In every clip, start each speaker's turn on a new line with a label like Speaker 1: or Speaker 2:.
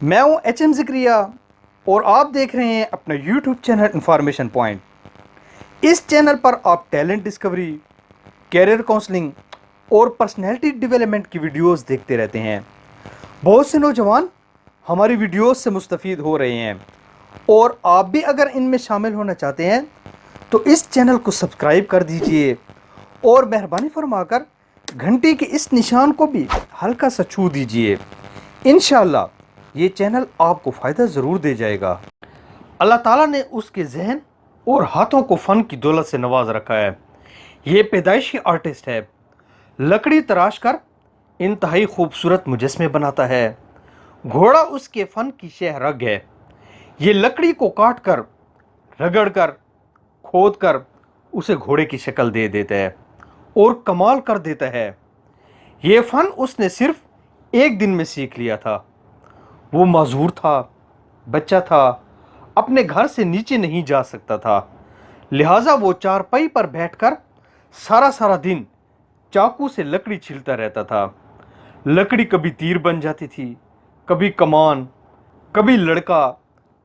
Speaker 1: میں ہوں H M ذکریہ اور آپ دیکھ رہے ہیں اپنا یوٹیوب چینل انفارمیشن پوائنٹ۔ اس چینل پر آپ ٹیلنٹ ڈسکوری، کیریئر کاؤنسلنگ اور پرسنالٹی ڈیولپمنٹ کی ویڈیوز دیکھتے رہتے ہیں۔ بہت سے نوجوان ہماری ویڈیوز سے مستفید ہو رہے ہیں، اور آپ بھی اگر ان میں شامل ہونا چاہتے ہیں تو اس چینل کو سبسکرائب کر دیجئے اور مہربانی فرما کر گھنٹی کے اس نشان کو بھی ہلکا سا چھو دیجئے۔ انشاءاللہ یہ چینل آپ کو فائدہ ضرور دے جائے گا۔ اللہ تعالیٰ نے اس کے ذہن اور ہاتھوں کو فن کی دولت سے نواز رکھا ہے۔ یہ پیدائشی آرٹسٹ ہے، لکڑی تراش کر انتہائی خوبصورت مجسمے بناتا ہے۔ گھوڑا اس کے فن کی شہ رگ ہے۔ یہ لکڑی کو کاٹ کر، رگڑ کر، کھود کر اسے گھوڑے کی شکل دے دیتا ہے اور کمال کر دیتا ہے۔ یہ فن اس نے صرف ایک دن میں سیکھ لیا تھا۔ وہ معذور تھا، بچہ تھا، اپنے گھر سے نیچے نہیں جا سکتا تھا، لہٰذا وہ چارپائی پر بیٹھ کر سارا دن چاقو سے لکڑی چھیلتا رہتا تھا۔ لکڑی کبھی تیر بن جاتی تھی، کبھی کمان، کبھی لڑکا،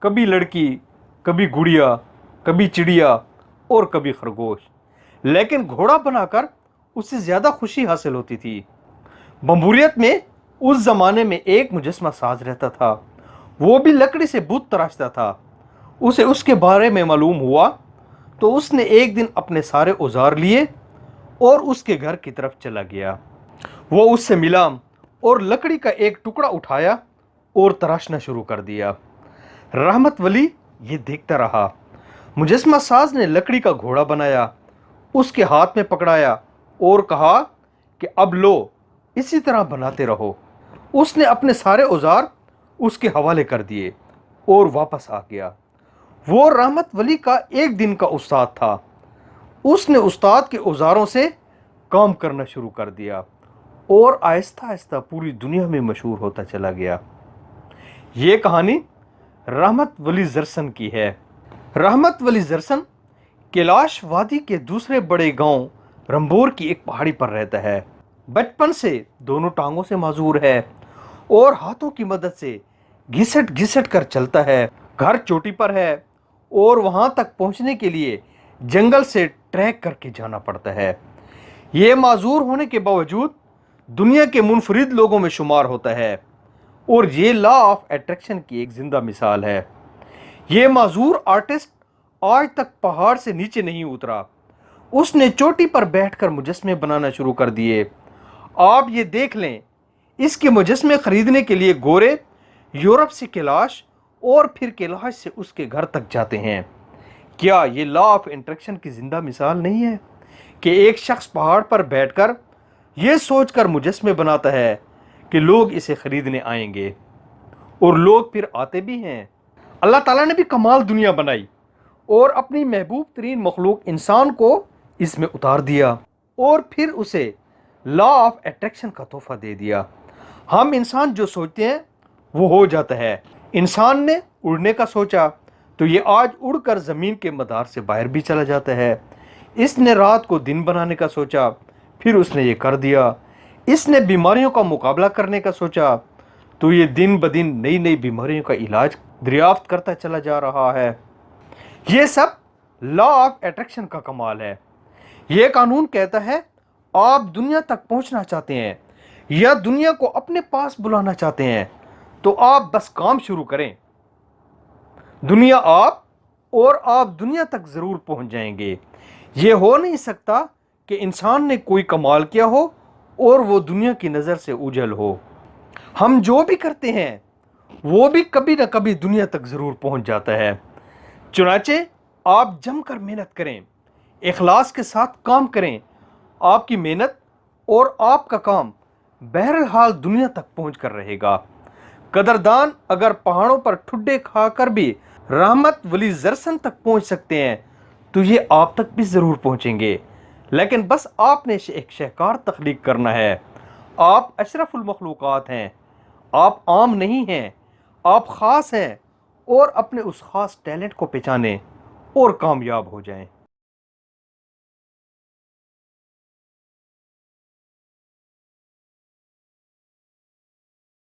Speaker 1: کبھی لڑکی، کبھی گڑیا، کبھی چڑیا اور کبھی خرگوش، لیکن گھوڑا بنا کر اسے زیادہ خوشی حاصل ہوتی تھی۔ بمبوریت میں اس زمانے میں ایک مجسمہ ساز رہتا تھا، وہ بھی لکڑی سے بت تراشتا تھا۔ اسے اس کے بارے میں معلوم ہوا تو اس نے ایک دن اپنے سارے اوزار لیے اور اس کے گھر کی طرف چلا گیا۔ وہ اس سے ملا اور لکڑی کا ایک ٹکڑا اٹھایا اور تراشنا شروع کر دیا۔ رحمت ولی یہ دیکھتا رہا۔ مجسمہ ساز نے لکڑی کا گھوڑا بنایا، اس کے ہاتھ میں پکڑایا اور کہا کہ اب لو، اسی طرح بناتے رہو۔ اس نے اپنے سارے اوزار اس کے حوالے کر دیے اور واپس آ گیا۔ وہ رحمت ولی کا ایک دن کا استاد تھا۔ اس نے استاد کے اوزاروں سے کام کرنا شروع کر دیا اور آہستہ آہستہ پوری دنیا میں مشہور ہوتا چلا گیا۔ یہ کہانی رحمت ولی زرسن کی ہے۔ رحمت ولی زرسن کیلاش وادی کے دوسرے بڑے گاؤں رمبور کی ایک پہاڑی پر رہتا ہے۔ بچپن سے دونوں ٹانگوں سے معذور ہے اور ہاتھوں کی مدد سے گھسٹ گھسٹ کر چلتا ہے۔ گھر چوٹی پر ہے اور وہاں تک پہنچنے کے لیے جنگل سے ٹریک کر کے جانا پڑتا ہے۔ یہ معذور ہونے کے باوجود دنیا کے منفرد لوگوں میں شمار ہوتا ہے اور یہ لا آف اٹریکشن کی ایک زندہ مثال ہے۔ یہ معذور آرٹسٹ آج تک پہاڑ سے نیچے نہیں اترا۔ اس نے چوٹی پر بیٹھ کر مجسمے بنانا شروع کر دیے۔ آپ یہ دیکھ لیں، اس کے مجسمے خریدنے کے لیے گورے یورپ سے کیلاش اور پھر کیلاش سے اس کے گھر تک جاتے ہیں۔ کیا یہ لا آف اٹریکشن کی زندہ مثال نہیں ہے کہ ایک شخص پہاڑ پر بیٹھ کر یہ سوچ کر مجسمے بناتا ہے کہ لوگ اسے خریدنے آئیں گے، اور لوگ پھر آتے بھی ہیں۔ اللہ تعالیٰ نے بھی کمال دنیا بنائی اور اپنی محبوب ترین مخلوق انسان کو اس میں اتار دیا اور پھر اسے لا آف اٹریکشن کا تحفہ دے دیا۔ ہم انسان جو سوچتے ہیں وہ ہو جاتا ہے۔ انسان نے اڑنے کا سوچا تو یہ آج اڑ کر زمین کے مدار سے باہر بھی چلا جاتا ہے۔ اس نے رات کو دن بنانے کا سوچا، پھر اس نے یہ کر دیا۔ اس نے بیماریوں کا مقابلہ کرنے کا سوچا تو یہ دن بدن نئی بیماریوں کا علاج دریافت کرتا چلا جا رہا ہے۔ یہ سب لا آف اٹریکشن کا کمال ہے۔ یہ قانون کہتا ہے آپ دنیا تک پہنچنا چاہتے ہیں یا دنیا کو اپنے پاس بلانا چاہتے ہیں تو آپ بس کام شروع کریں۔ دنیا آپ دنیا تک ضرور پہنچ جائیں گے۔ یہ ہو نہیں سکتا کہ انسان نے کوئی کمال کیا ہو اور وہ دنیا کی نظر سے اوجھل ہو۔ ہم جو بھی کرتے ہیں وہ بھی کبھی نہ کبھی دنیا تک ضرور پہنچ جاتا ہے۔ چنانچہ آپ جم کر محنت کریں، اخلاص کے ساتھ کام کریں۔ آپ کی محنت اور آپ کا کام بہرحال دنیا تک پہنچ کر رہے گا۔ قدردان اگر پہاڑوں پر ٹھڈے کھا کر بھی رحمت ولی زرسن تک پہنچ سکتے ہیں تو یہ آپ تک بھی ضرور پہنچیں گے، لیکن بس آپ نے ایک شہکار تخلیق کرنا ہے۔ آپ اشرف المخلوقات ہیں، آپ عام نہیں ہیں، آپ خاص ہیں، اور اپنے اس خاص ٹیلنٹ کو پہچانیں اور کامیاب ہو جائیں۔